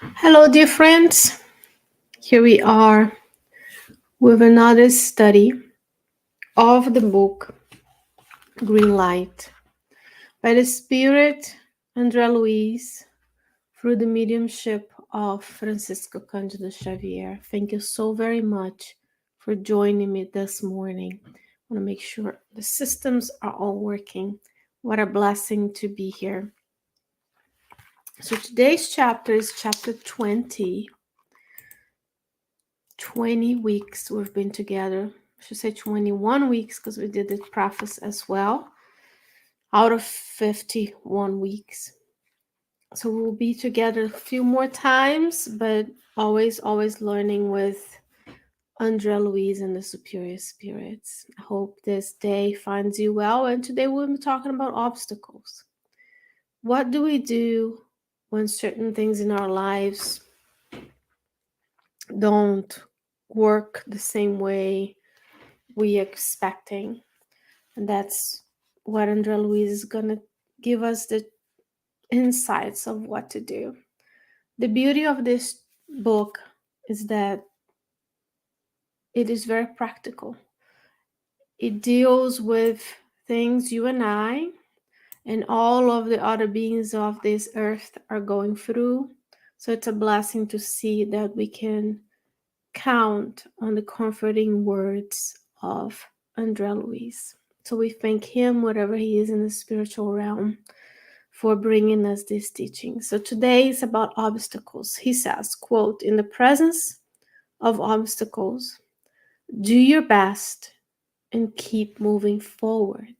Hello, dear friends. Here we are with another study of the book Green Light by the Spirit André Luiz through the mediumship of Francisco Cândido Xavier. Thank you so very much for joining me this morning. I want to make sure the systems are all working. What a blessing to be here. So today's chapter is chapter 20. 20 weeks we've been together. I should say 21 weeks because we did the preface as well, out of 51 weeks. So we'll be together a few more times, but always learning with André Luiz and the Superior Spirits. I hope this day finds you well. And today we'll be talking about obstacles. What do we do when certain things in our lives don't work the same way we expecting? And that's what André Luiz is going to give us the insights of what to do. The beauty of this book is that it is very practical. It deals with things you and I and all of the other beings of this earth are going through. So it's a blessing to see that we can count on the comforting words of André Luiz. So we thank him, wherever he is in the spiritual realm, for bringing us this teaching. So today is about obstacles. He says, quote, "In the presence of obstacles, do your best and keep moving forward."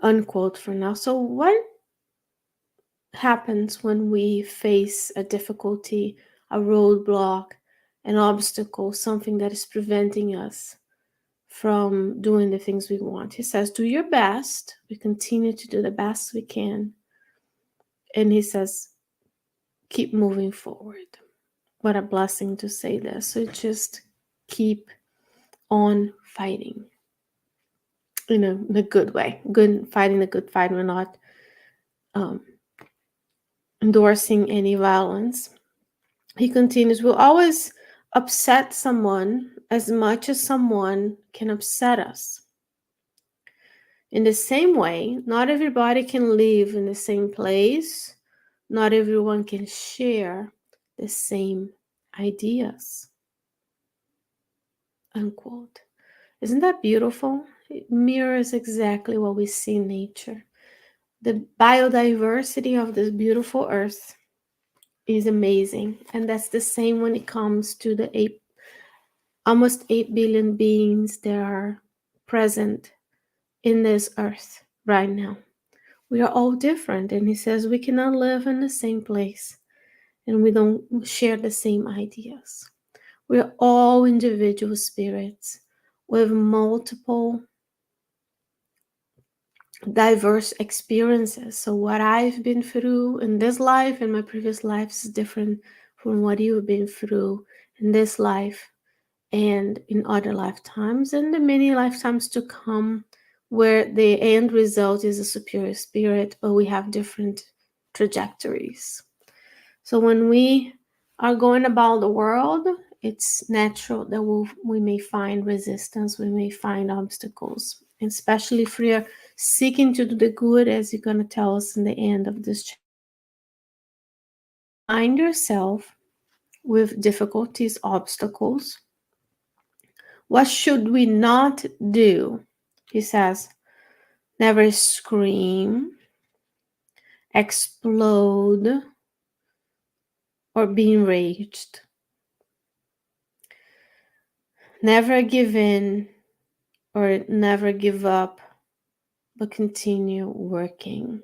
Unquote for now. So what happens when we face a difficulty, a roadblock, an obstacle, something that is preventing us from doing the things we want? He says, do your best. We continue to do the best we can. And he says, keep moving forward. What a blessing to say this. So just keep on fighting. In a good way. Fighting a good fight. We're not endorsing any violence. He continues, we'll always upset someone as much as someone can upset us. In the same way, not everybody can live in the same place. Not everyone can share the same ideas. Unquote. Isn't that beautiful? It mirrors exactly what we see in nature. The biodiversity of this beautiful earth is amazing. And that's the same when it comes to the almost 8 billion beings that are present in this earth right now. We are all different. And he says we cannot live in the same place and we don't share the same ideas. We are all individual spirits with multiple diverse experiences. So what I've been through in this life and my previous lives is different from what you've been through in this life and in other lifetimes and the many lifetimes to come, where the end result is a superior spirit, but we have different trajectories. So when we are going about the world, it's natural that we may find resistance, we may find obstacles, especially if we are seeking to do the good, as you're going to tell us in the end of this chapter. Find yourself with difficulties, obstacles. What should we not do? He says, never scream, explode, or be enraged. Never give in or never give up, but continue working.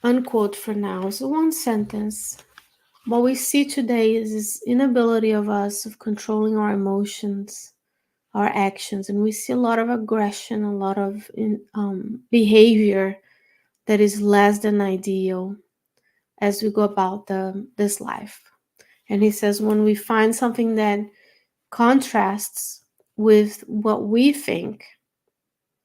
Unquote for now. So one sentence. What we see today is this inability of us of controlling our emotions, our actions, and we see a lot of aggression, a lot of behavior that is less than ideal as we go about this life. And he says when we find something that contrasts with what we think,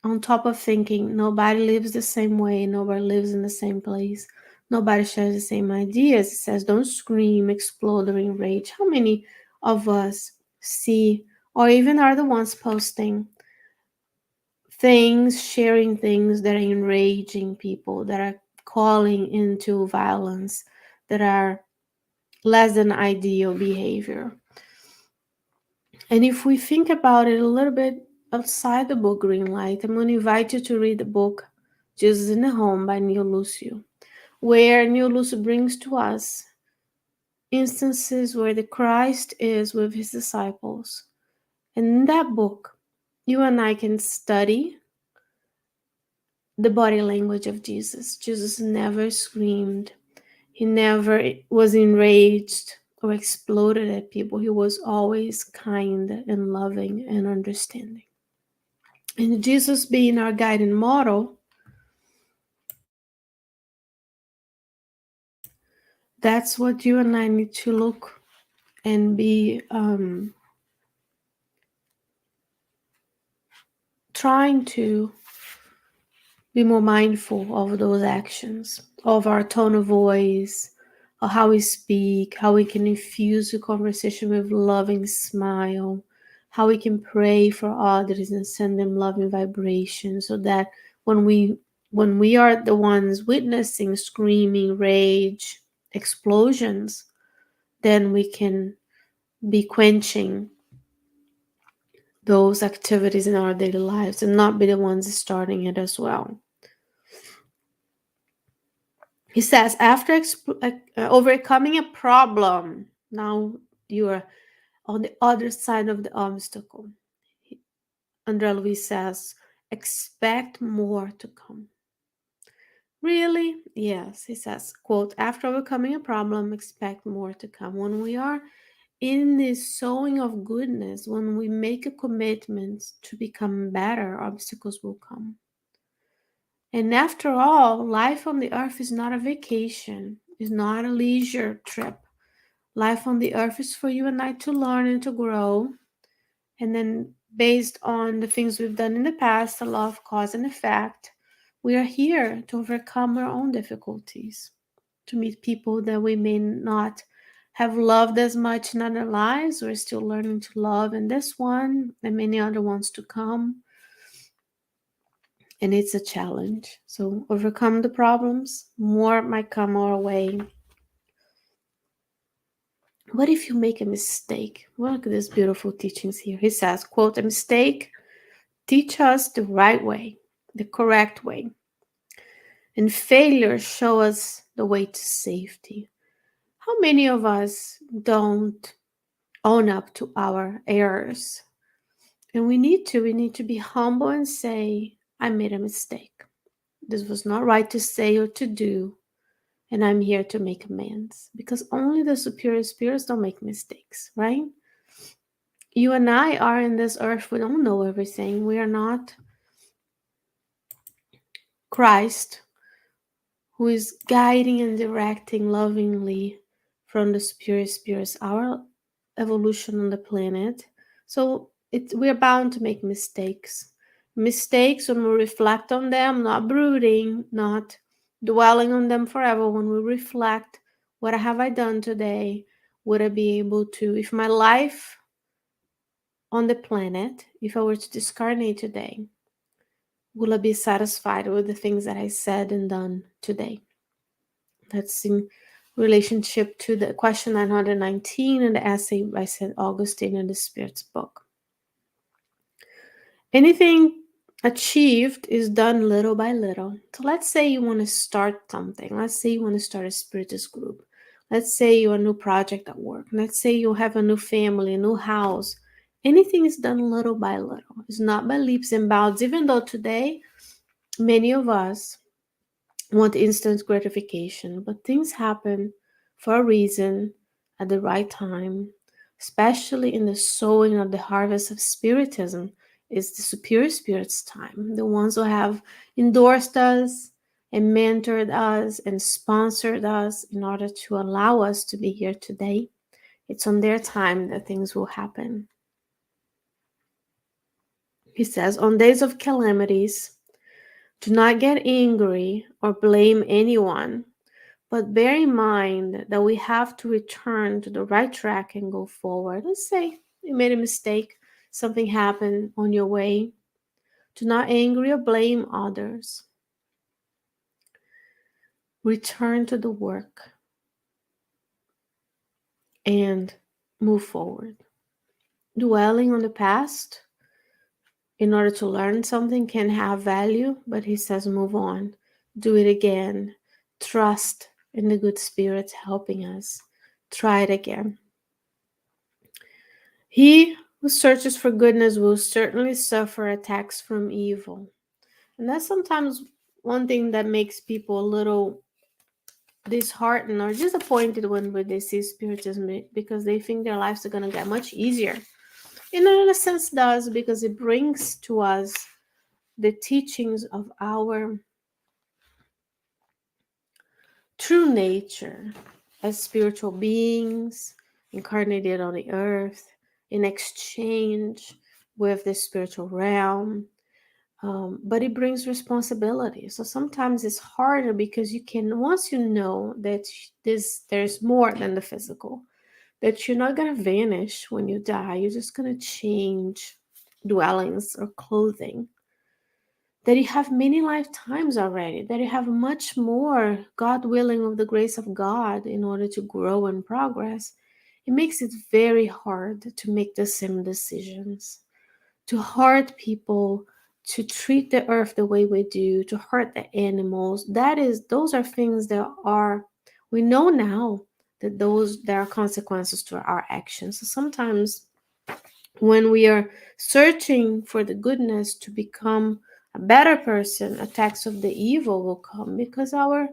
on top of thinking nobody lives the same way, nobody lives in the same place, nobody shares the same ideas. It says, don't scream, explode, or enrage. How many of us see, or even are the ones posting things, sharing things that are enraging people, that are calling into violence, that are less than ideal behavior? And if we think about it a little bit outside the book Green Light, I'm going to invite you to read the book Jesus in the Home by Neil Lucio, where Neil Lucio brings to us instances where the Christ is with his disciples. And in that book, you and I can study the body language of Jesus. Jesus never screamed. He never was enraged or exploded at people. He was always kind and loving and understanding. And Jesus being our guiding model, that's what you and I need to look and be trying to be more mindful of those actions, of our tone of voice, of how we speak, how we can infuse the conversation with loving smile, how we can pray for others and send them loving vibrations, so that when we are the ones witnessing screaming, rage, explosions, then we can be quenching those activities in our daily lives and not be the ones starting it as well. He says, after overcoming a problem, now you are on the other side of the obstacle. Andre Luiz says, expect more to come. Really? Yes, he says, quote, after overcoming a problem, expect more to come. When we are in this sowing of goodness, when we make a commitment to become better, obstacles will come. And after all, life on the earth is not a vacation, it's not a leisure trip. Life on the earth is for you and I to learn and to grow. And then, based on the things we've done in the past, the law of cause and effect, we are here to overcome our own difficulties, to meet people that we may not have loved as much in other lives. We're still learning to love in this one and many other ones to come. And it's a challenge. So overcome the problems, more might come our way. What if you make a mistake? Look at these beautiful teachings here. He says, quote, a mistake teach us the right way, the correct way. And failure show us the way to safety. How many of us don't own up to our errors? And we need to be humble and say, I made a mistake. This was not right to say or to do. And I'm here to make amends, because only the superior spirits don't make mistakes, right? You and I are in this earth. We don't know everything. We are not Christ, who is guiding and directing lovingly from the superior spirits our evolution on the planet. So we're bound to make mistakes. Mistakes, when we reflect on them, not brooding, not dwelling on them forever. When we reflect, what have I done today? Would I be able to, if my life on the planet, if I were to discarnate today, will I be satisfied with the things that I said and done today? That's in relationship to the question 919 and the essay by St. Augustine in the Spirit's book. Anything achieved is done little by little. So let's say you want to start something. Let's say you want to start a spiritist group. Let's say you have a new project at work. Let's say you have a new family, a new house. Anything is done little by little. It's not by leaps and bounds, even though today many of us want instant gratification, but things happen for a reason at the right time, especially in the sowing of the harvest of spiritism. Is the superior spirits' time, the ones who have endorsed us and mentored us and sponsored us in order to allow us to be here today. It's on their time that things will happen. He says, on days of calamities, do not get angry or blame anyone, but bear in mind that we have to return to the right track and go forward. Let's say you made a mistake, something happened on your way. Do not angry or blame others. Return to the work and move forward. Dwelling on the past in order to learn something can have value, but he says move on. Do it again. Trust in the good spirits helping us. Try it again. He who searches for goodness will certainly suffer attacks from evil. And that's sometimes one thing that makes people a little disheartened or disappointed when they see spiritism, because they think their lives are going to get much easier. And in a sense does, because it brings to us the teachings of our true nature as spiritual beings incarnated on the earth in exchange with the spiritual realm. But it brings responsibility. So sometimes it's harder because you can, once you know that there's more than the physical, that you're not going to vanish when you die, you're just going to change dwellings or clothing, that you have many lifetimes already, that you have much more, God willing, of the grace of God in order to grow and progress. It makes it very hard to make the same decisions, to hurt people, to treat the earth the way we do, to hurt the animals. Those are things that are, we know now that there are consequences to our actions. So sometimes when we are searching for the goodness to become a better person, attacks of the evil will come because our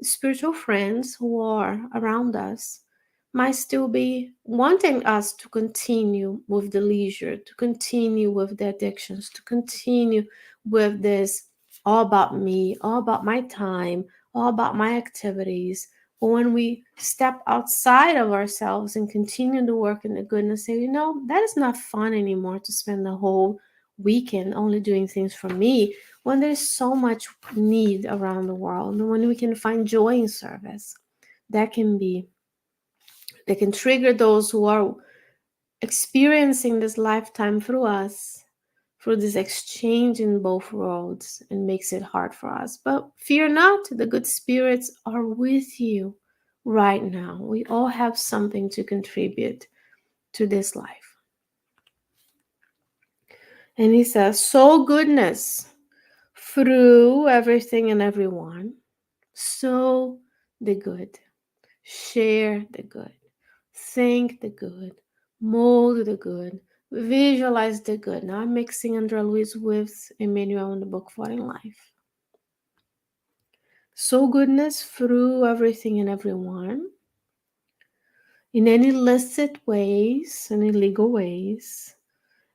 spiritual friends who are around us might still be wanting us to continue with the leisure, to continue with the addictions, to continue with this all about me, all about my time, all about my activities. But when we step outside of ourselves and continue to work in the goodness, say, that is not fun anymore to spend the whole weekend only doing things for me, when there's so much need around the world, and when we can find joy in service, that can trigger those who are experiencing this lifetime through us, through this exchange in both worlds, and makes it hard for us. But fear not, the good spirits are with you right now. We all have something to contribute to this life. And he says, sow goodness through everything and everyone. Sow the good. Share the good. Think the good. Mold the good. Visualize the good. Now I'm mixing Andrea Luiz with Emmanuel in the book Falling Life. Sow goodness through everything and everyone, in any illicit ways and illegal ways,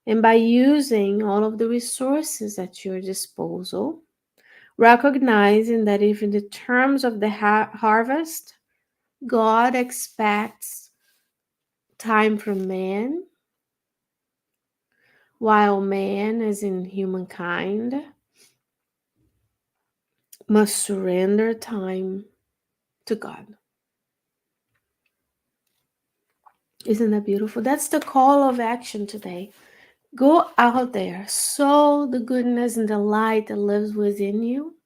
and by using all of the resources at your disposal, recognizing that if in the terms of the harvest, God expects time from man, while man, as in humankind, must surrender time to God. Isn't that beautiful? That's the call of action today. Go out there, sow the goodness and the light that lives within you,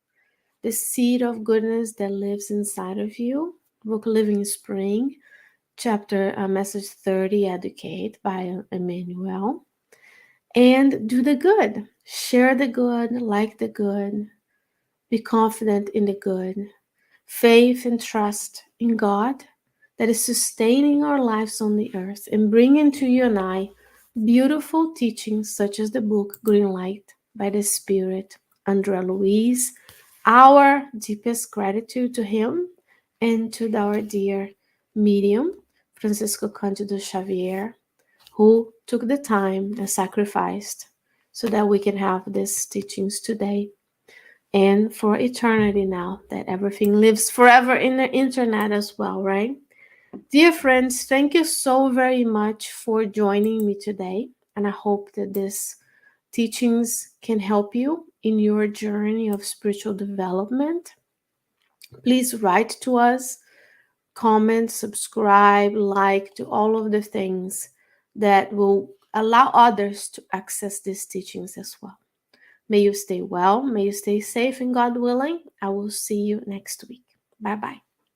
the seed of goodness that lives inside of you. Book Living Spring, message 30, Educate by Emmanuel. And do the good. Share the good, like the good. Be confident in the good. Faith and trust in God that is sustaining our lives on the earth and bringing to you and I beautiful teachings such as the book Green Light by the Spirit, Andrea Luiz. Our deepest gratitude to him and to our dear medium, Francisco Cândido Xavier, who took the time and sacrificed so that we can have these teachings today and for eternity now, that everything lives forever in the internet as well, right? Dear friends, thank you so very much for joining me today. And I hope that this teachings can help you in your journey of spiritual development, please write to us, comment, subscribe, like, to all of the things that will allow others to access these teachings as well. May you stay well, may you stay safe, and God willing, I will see you next week. Bye bye.